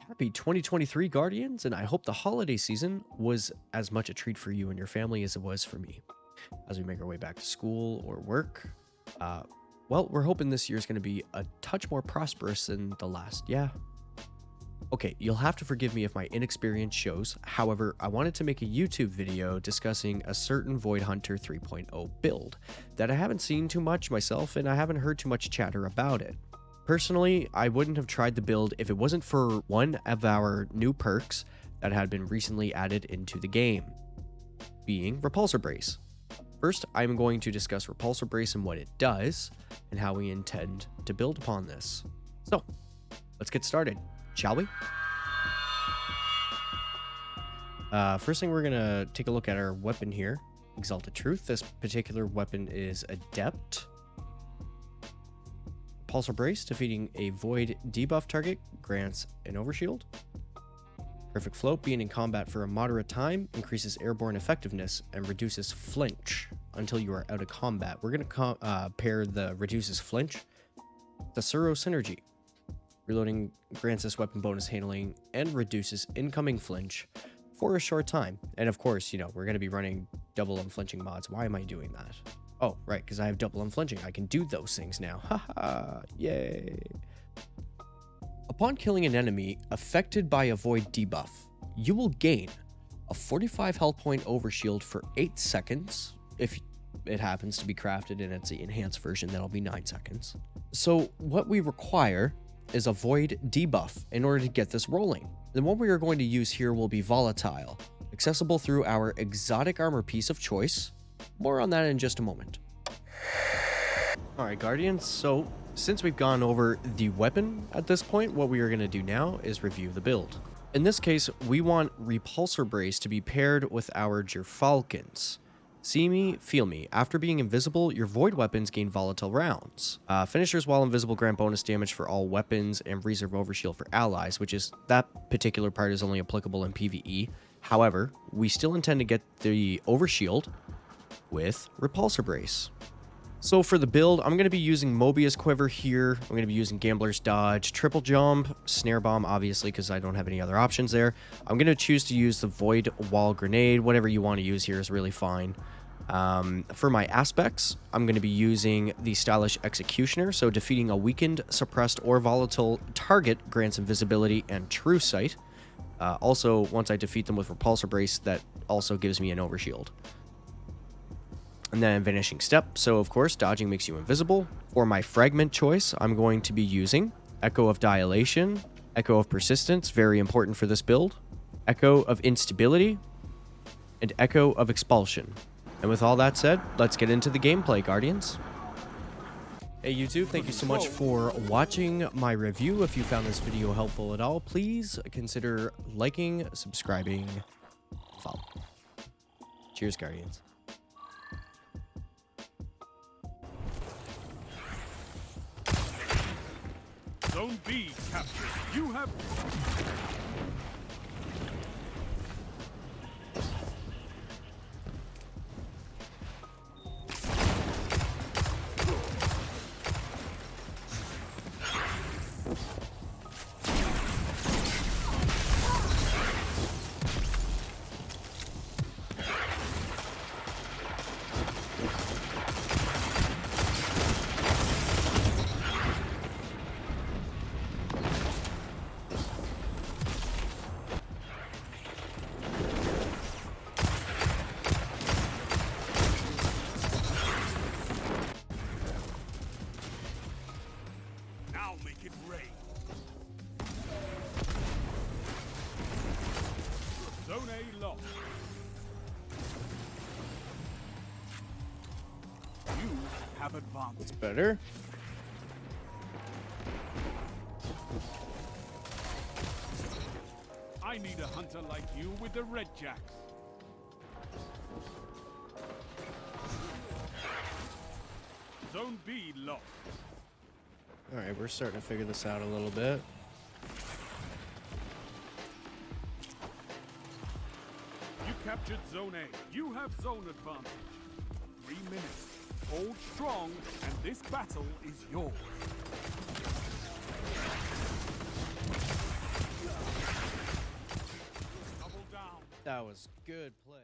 Happy 2023 Guardians, and I hope the holiday season was as much a treat for you and your family as it was for me. As we make our way back to school or work, well, we're hoping this year is going to be a touch more prosperous than the last. Yeah. Okay, you'll have to forgive me if my inexperience shows. However, I wanted to make a YouTube video discussing a certain Void Hunter 3.0 build that I haven't seen too much myself, and I haven't heard too much chatter about it. Personally, I wouldn't have tried the build if it wasn't for one of our new perks that had been recently added into the game, being Repulsor Brace. First, I'm going to discuss Repulsor Brace and what it does, and how we intend to build upon this. So, let's get started, shall we? First thing, we're going to take a look at our weapon here, Exalted Truth. This particular weapon is Adept. Repulsor Brace, defeating a void debuff target, grants an overshield. Perfect Float, being in combat for a moderate time, increases airborne effectiveness and reduces flinch until you are out of combat. We're going to pair the reduces flinch to Suro Synergy. Reloading grants this weapon bonus handling and reduces incoming flinch for a short time. And of course, you know, we're going to be running double unflinching mods. Why am I doing that? Oh, right, because I have double unflinching. I can do those things now. Haha, yay. Upon killing an enemy affected by a void debuff, you will gain a 45 health point overshield for 8 seconds. If it happens to be crafted and it's the enhanced version, that'll be 9 seconds. So what we require is a void debuff in order to get this rolling. The one we are going to use here will be volatile, accessible through our exotic armor piece of choice. More on that in just a moment. Alright, Guardians, so since we've gone over the weapon at this point, what we are going to do now is review the build. In this case, we want Repulsor Brace to be paired with our Gerfalcons. See me, feel me. After being invisible, your void weapons gain volatile rounds. Finishers while invisible grant bonus damage for all weapons and reserve overshield for allies, which is, that particular part is only applicable in PvE. However, we still intend to get the overshield with Repulsor Brace. So for the build, I'm going to be using Mobius Quiver here. I'm going to be using Gambler's Dodge, Triple Jump, Snare Bomb, obviously, because I don't have any other options there. I'm going to choose to use the Void Wall Grenade. Whatever you want to use here is really fine. For my aspects, I'm going to be using the Stylish Executioner. So defeating a weakened, suppressed, or volatile target grants invisibility and true sight. Also, once I defeat them with Repulsor Brace, that also gives me an overshield. And then Vanishing Step, so of course dodging makes you invisible. For my fragment choice, I'm going to be using Echo of Dilation, Echo of Persistence, very important for this build, Echo of Instability, and Echo of Expulsion. And with all that said, let's get into the gameplay, Guardians. Hey YouTube, thank you so much for watching my review. If you found this video helpful at all, please consider liking, subscribing, follow. Cheers, Guardians. Zone B captured. You have... Make it rain. Zone A lost. You have advanced. It's better. I need a hunter like you with the red jacks. Zone B lost. Alright, we're starting to figure this out a little bit. You captured Zone A. You have zone advantage. 3 minutes. Hold strong, and this battle is yours. That was good play.